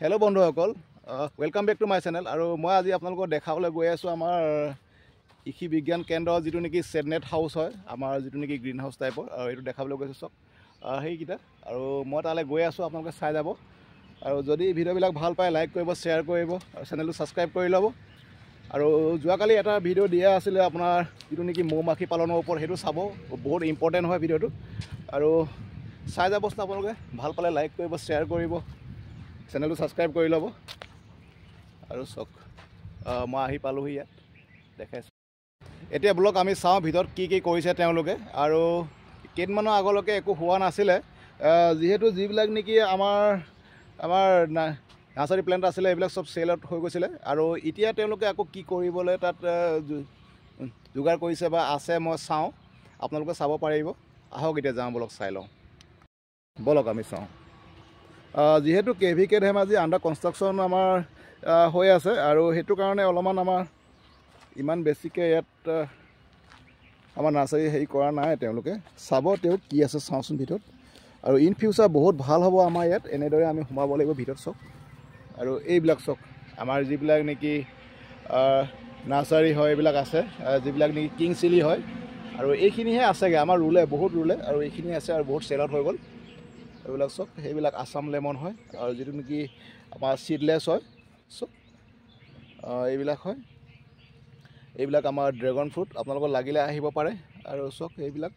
Hello' বন্ধুসকল, welcome back to my channel. আৰু মই আজি আপোনালোকক দেখাবলৈ গৈ আছোঁ আমাৰ কৃষি বিজ্ঞান কেন্দ্ৰৰ যিটো নেকি ছেডনেট হাউচ হয়, আমাৰ যিটো নেকি গ্ৰীণ হাউচ টাইপৰ, এইটো দেখাবলৈ গৈছোঁ চাওক সেইকেইটা। আৰু মই তালৈ গৈ আছোঁ, আপোনালোকে চাই যাব। আৰু যদি ভিডিঅ'বিলাক ভাল পায় লাইক কৰিব, শ্বেয়াৰ কৰিব আৰু চেনেলটো ছাবস্ক্ৰাইব কৰি ল'ব। আৰু যোৱাকালি এটা ভিডিঅ' দিয়া আছিলে আপোনাৰ যিটো নেকি মৌ মাখি পালনৰ ওপৰত, সেইটো চাব, বহুত ইম্পৰ্টেণ্ট হয় ভিডিঅ'টো। আৰু চাই যাবচোন আপোনালোকে, ভাল পালে লাইক কৰিব, শ্বেয়াৰ কৰিব, চেনেলটো ছাবস্ক্ৰাইব কৰি ল'ব। আৰু চাওক মই আহি পালোহি, ইয়াত দেখাইছোঁ। এতিয়া ব্লগ আমি চাওঁ ভিতৰত কি কি কৰিছে তেওঁলোকে। আৰু কেইদিনমানৰ আগলৈকে একো হোৱা নাছিলে, যিহেতু যিবিলাক নেকি আমাৰ নাৰ্চাৰী প্লেণ্ট আছিলে এইবিলাক চব চেল আউট হৈ গৈছিলে। আৰু এতিয়া তেওঁলোকে আকৌ কি কৰিবলৈ তাত যোগাৰ কৰিছে বা আছে মই চাওঁ, আপোনালোকে চাব পাৰিব। আহক এতিয়া যাওঁ, ব্লগ চাই লওঁ, বলক আমি চাওঁ। যিহেতু KVK ধেমাজি আণ্ডাৰ কনষ্ট্ৰাকশ্যন আমাৰ হৈ আছে, আৰু সেইটো কাৰণে অলপমান আমাৰ ইমান বেছিকৈ ইয়াত আমাৰ নাৰ্চাৰী হেৰি কৰা নাই। তেওঁলোকে চাব, তেওঁক কি আছে চাওঁচোন ভিতৰত। আৰু ইন ফিউচাৰ বহুত ভাল হ'ব আমাৰ ইয়াত, এনেদৰে আমি সোমাব লাগিব ভিতৰত চাওক। আৰু এইবিলাক চাওক, আমাৰ যিবিলাক নেকি নাৰ্চাৰী হয় এইবিলাক আছে, যিবিলাক নেকি কিং চিলি হয়। আৰু এইখিনিহে আছেগৈ, আমাৰ ৰুলে বহুত ৰুলে, আৰু এইখিনি আছে আৰু বহুত চেল আউট হৈ গ'ল। এইবিলাক চব সেইবিলাক আছাম লেমন হয়, আৰু যিটো নেকি আমাৰ চিডলেছ হয় চব এইবিলাক হয়। এইবিলাক আমাৰ ড্ৰেগন ফ্ৰুট, আপোনালোকৰ লাগিলে আহিব পাৰে। আৰু চব এইবিলাক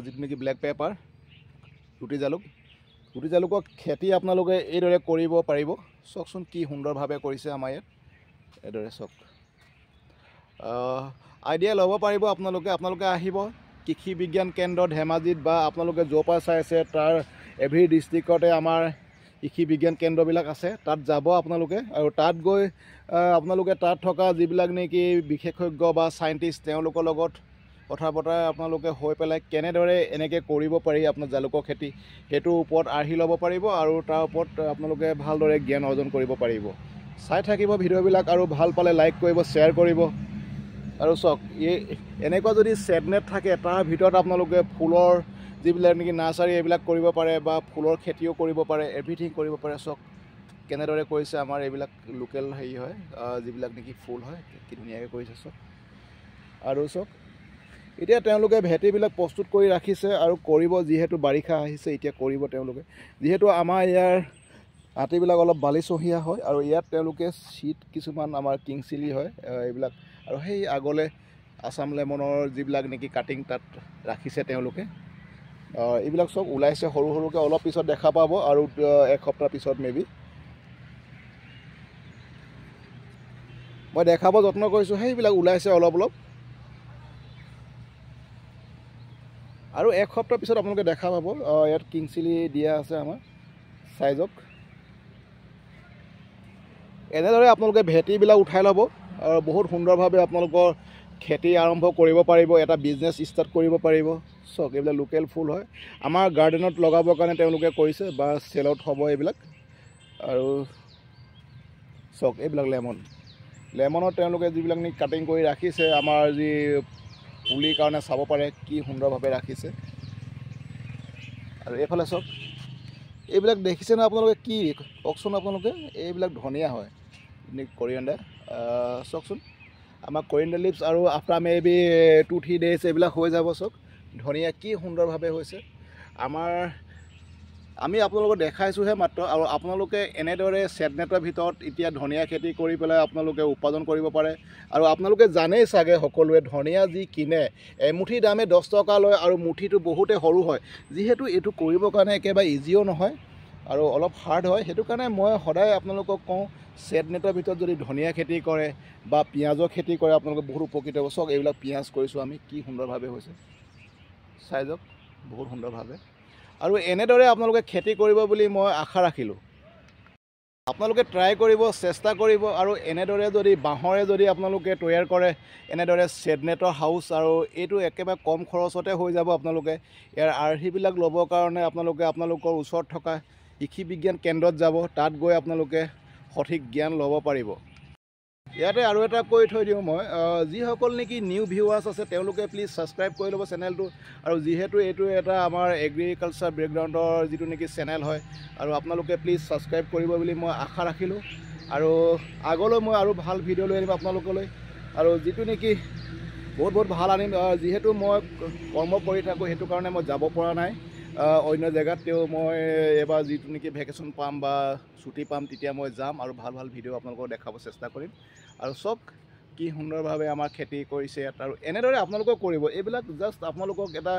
যিটো নেকি ব্লেক পেপাৰ, গুটি জালুকৰ খেতি আপোনালোকে এইদৰে কৰিব পাৰিব। চাওকচোন কি সুন্দৰভাৱে কৰিছে আমাৰ ইয়াত, এইদৰে চাওক। আইডিয়া ল'ব পাৰিব আপোনালোকে আহিব কৃষি বিজ্ঞান কেন্দ্ৰ ধেমাজিত, বা আপোনালোকে য'ৰ পৰা চাই আছে তাৰ এভৰি ডিষ্ট্ৰিক্টতে আমাৰ কৃষি বিজ্ঞান কেন্দ্ৰবিলাক আছে। তাত যাব আপোনালোকে, আৰু তাত গৈ আপোনালোকে তাত থকা যিবিলাক নেকি বিশেষজ্ঞ বা চাইণ্টিষ্ট তেওঁলোকৰ লগত কথা বতৰা আপোনালোকে হৈ পেলাই কেনেদৰে এনেকৈ কৰিব পাৰি আপোনাৰ জালুকৰ খেতি, সেইটোৰ ওপৰত আৰ্হি ল'ব পাৰিব। আৰু তাৰ ওপৰত আপোনালোকে ভালদৰে জ্ঞান অৰ্জন কৰিব পাৰিব। চাই থাকিব ভিডিঅ'বিলাক, আৰু ভাল পালে লাইক কৰিব, শ্বেয়াৰ কৰিব। আৰু চাওক, এনেকুৱা যদি ছেডনেট থাকে তাৰ ভিতৰত আপোনালোকে ফুলৰ যিবিলাক নেকি নাৰ্চাৰী এইবিলাক কৰিব পাৰে, বা ফুলৰ খেতিও কৰিব পাৰে, এভৰিথিং কৰিব পাৰে। চাওক কেনেদৰে কৰিছে আমাৰ এইবিলাক লোকেল হেৰি হয়, যিবিলাক নেকি ফুল হয়, কি ধুনীয়াকৈ কৰিছে চাওক। আৰু চাওক এতিয়া তেওঁলোকে ভেটিবিলাক প্ৰস্তুত কৰি ৰাখিছে, আৰু কৰিব, যিহেতু বাৰিষা আহিছে এতিয়া কৰিব তেওঁলোকে। যিহেতু আমাৰ ইয়াৰ মাটিবিলাক অলপ বালিচহীয়া হয়, আৰু ইয়াত তেওঁলোকে চিড কিছুমান আমাৰ কিং চিলি হয় এইবিলাক, আৰু সেই আগলৈ আছাম লেমনৰ যিবিলাক নেকি কাটিং তাত ৰাখিছে তেওঁলোকে। এইবিলাক চব ওলাইছে সৰু সৰুকৈ, অলপ পিছত দেখা পাব, আৰু এসপ্তাহ পিছত মেবি মই দেখাব যত্ন কৰিছোঁ। সেইবিলাক ওলাইছে অলপ অলপ, আৰু এসপ্তাহ পিছত আপোনালোকে দেখা পাব। ইয়াত কিং চিলি দিয়া আছে আমাৰ, চাইজক। এনেদৰে আপোনালোকে ভেটিবিলাক উঠাই ল'ব, আৰু বহুত সুন্দৰভাৱে আপোনালোকৰ খেতি আৰম্ভ কৰিব পাৰিব, এটা বিজনেছ ষ্টাৰ্ট কৰিব পাৰিব। চাওক এইবিলাক লোকেল ফুল হয়, আমাৰ গাৰ্ডেনত লগাবৰ কাৰণে তেওঁলোকে কৰিছে, বা চেল আউট হ'ব এইবিলাক। আৰু চাওক এইবিলাক লেমনত তেওঁলোকে যিবিলাক নেকি কাটিং কৰি ৰাখিছে, আমাৰ যি পুলিৰ কাৰণে চাব পাৰে কি সুন্দৰভাৱে ৰাখিছে। আৰু এইফালে চাওক, এইবিলাক দেখিছে নহয় আপোনালোকে, কি কওকচোন আপোনালোকে, এইবিলাক ধনিয়া হয়, কৰিয়েণ্ডাৰ। চাওকচোন আমাৰ কৰিয়েণ্ডাৰ লিভছ, আৰু আফটাৰ মেবি 2-3 days এইবিলাক হৈ যাব। চাওক ধনিয়া কি সুন্দৰভাৱে হৈছে। আমি আপোনালোকক দেখাইছোঁহে মাত্ৰ, আৰু আপোনালোকে এনেদৰে ছেডনেটৰ ভিতৰত এতিয়া ধনিয়া খেতি কৰি পেলাই আপোনালোকে উপাৰ্জন কৰিব পাৰে। আৰু আপোনালোকে জানেই চাগে সকলোৱে, ধনিয়া যি কিনে এমুঠি দামে 10 টকা লয়, আৰু মুঠিটো বহুতে সৰু হয়। যিহেতু এইটো কৰিবৰ কাৰণে একেবাৰে ইজিও নহয়, আৰু অলপ হাৰ্ড হয়। সেইটো কাৰণে মই সদায় আপোনালোকক কওঁ, ছেডনেটৰ ভিতৰত যদি ধনিয়া খেতি কৰে বা পিঁয়াজৰ খেতি কৰে আপোনালোকে বহুত উপকৃত হ'ব। চাওক এইবিলাক পিঁয়াজ কৰিছোঁ আমি, কি সুন্দৰভাৱে হৈছে, চাই যাওক বহুত সুন্দৰভাৱে। আৰু এনেদৰে আপোনালোকে খেতি কৰিব বুলি মই আশা ৰাখিলোঁ। আপোনালোকে ট্ৰাই কৰিব, চেষ্টা কৰিব। আৰু এনেদৰে যদি বাঁহৰে যদি আপোনালোকে তৈয়াৰ কৰে এনেদৰে ছেডনেটৰ হাউচ, আৰু এইটো একেবাৰে কম খৰচতে হৈ যাব। আপোনালোকে ইয়াৰ আৰ্হিবিলাক ল'বৰ কাৰণে আপোনালোকৰ ওচৰত থকা কৃষি বিজ্ঞান কেন্দ্ৰত যাব, তাত গৈ আপোনালোকে সঠিক জ্ঞান ল'ব পাৰিব। ইয়াতে আৰু এটা কৈ থৈ দিওঁ মই যিসকল নেকি নিউ ভিউৱাৰ্ছ আছে তেওঁলোকে প্লিজ ছাবস্ক্ৰাইব কৰি ল'ব চেনেলটো আৰু যিহেতু এইটো এটা আমাৰ এগ্ৰিকালচাৰ বেকগ্ৰাউণ্ডৰ যিটো নেকি চেনেল হয় আৰু আপোনালোকে প্লিজ ছাবস্ক্ৰাইব কৰিব বুলি মই আশা ৰাখিলোঁ আৰু আগলৈ মই আৰু ভাল ভিডিঅ' লৈ আনিম আপোনালোকলৈ আৰু যিটো নেকি বহুত ভাল আনিম যিহেতু মই কৰ্ম কৰি থাকোঁ সেইটো কাৰণে মই যাব পৰা নাই অন্য জেগাত তেওঁ মই এবাৰ যিটো নেকি ভেকেশ্যন পাম বা ছুটি পাম তেতিয়া মই যাম আৰু ভাল ভিডিঅ' আপোনালোকক দেখাব চেষ্টা কৰিম আৰু চব কি সুন্দৰভাৱে আমাৰ খেতি কৰিছে আৰু এনেদৰে আপোনালোকেও কৰিব এইবিলাক জাষ্ট আপোনালোকক এটা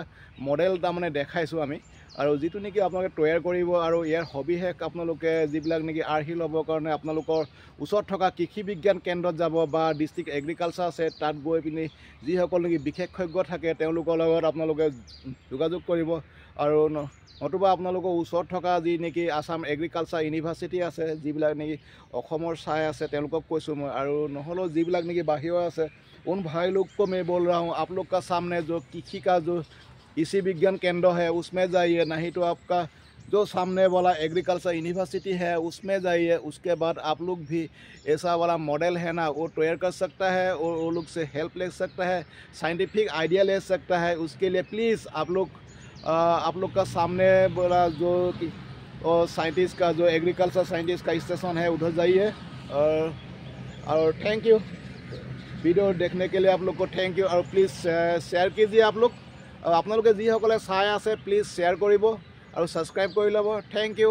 মডেল তাৰমানে দেখাইছোঁ আমি আৰু যিটো নেকি আপোনালোকে তৈয়াৰ কৰিব আৰু ইয়াৰ সবিশেষ আপোনালোকে যিবিলাক নেকি আৰ্হি ল'বৰ কাৰণে আপোনালোকৰ ওচৰত থকা কৃষি বিজ্ঞান কেন্দ্ৰত যাব বা ডিষ্ট্ৰিক্ট এগ্ৰিকালচাৰ আছে তাত গৈ পিনি যিসকল নেকি বিশেষজ্ঞ থাকে তেওঁলোকৰ লগত আপোনালোকে যোগাযোগ কৰিব আৰু নতুবা আপোনালোকৰ ওচৰত থকা যি নেকি আসাম এগ্ৰিকালচাৰ ইউনিভাৰ্চিটি আছে যিবিলাক নেকি অসমৰ চাই আছে তেওঁলোকক কৈছোঁ মই আৰু নহ'লেও যিবিলাক নেকি বাহিৰৰ আছে उन भाई लोग को मैं बोल रहा हूँ आप लोग का सामने जो कृषि का जो कृषि विज्ञान केंद्र है उसमें जाइए नहीं तो आपका जो सामने वाला एग्रीकल्चर यूनिवर्सिटी है उसमें जाइए उसके बाद आप लोग भी ऐसा वाला मॉडल है ना वो तैयार कर सकता है और वो लोग से हेल्प ले सकता है साइंटिफिक आइडिया ले सकता है उसके लिए प्लीज़ आप लोग का सामने बोला जो साइंटिस्ट का जो एग्रीकल्चर साइंटिस्ट का स्टेशन है उधर जाइए और थैंक यू वीडियो देखने के लिए आप लोग को थैंक यू और प्लीज़ शेयर कीजिए आप लोग आपलोगे जी सकले चाय आछे प्लीज़ शेयर करिब और सब्सक्राइब कर लब थैंक यू।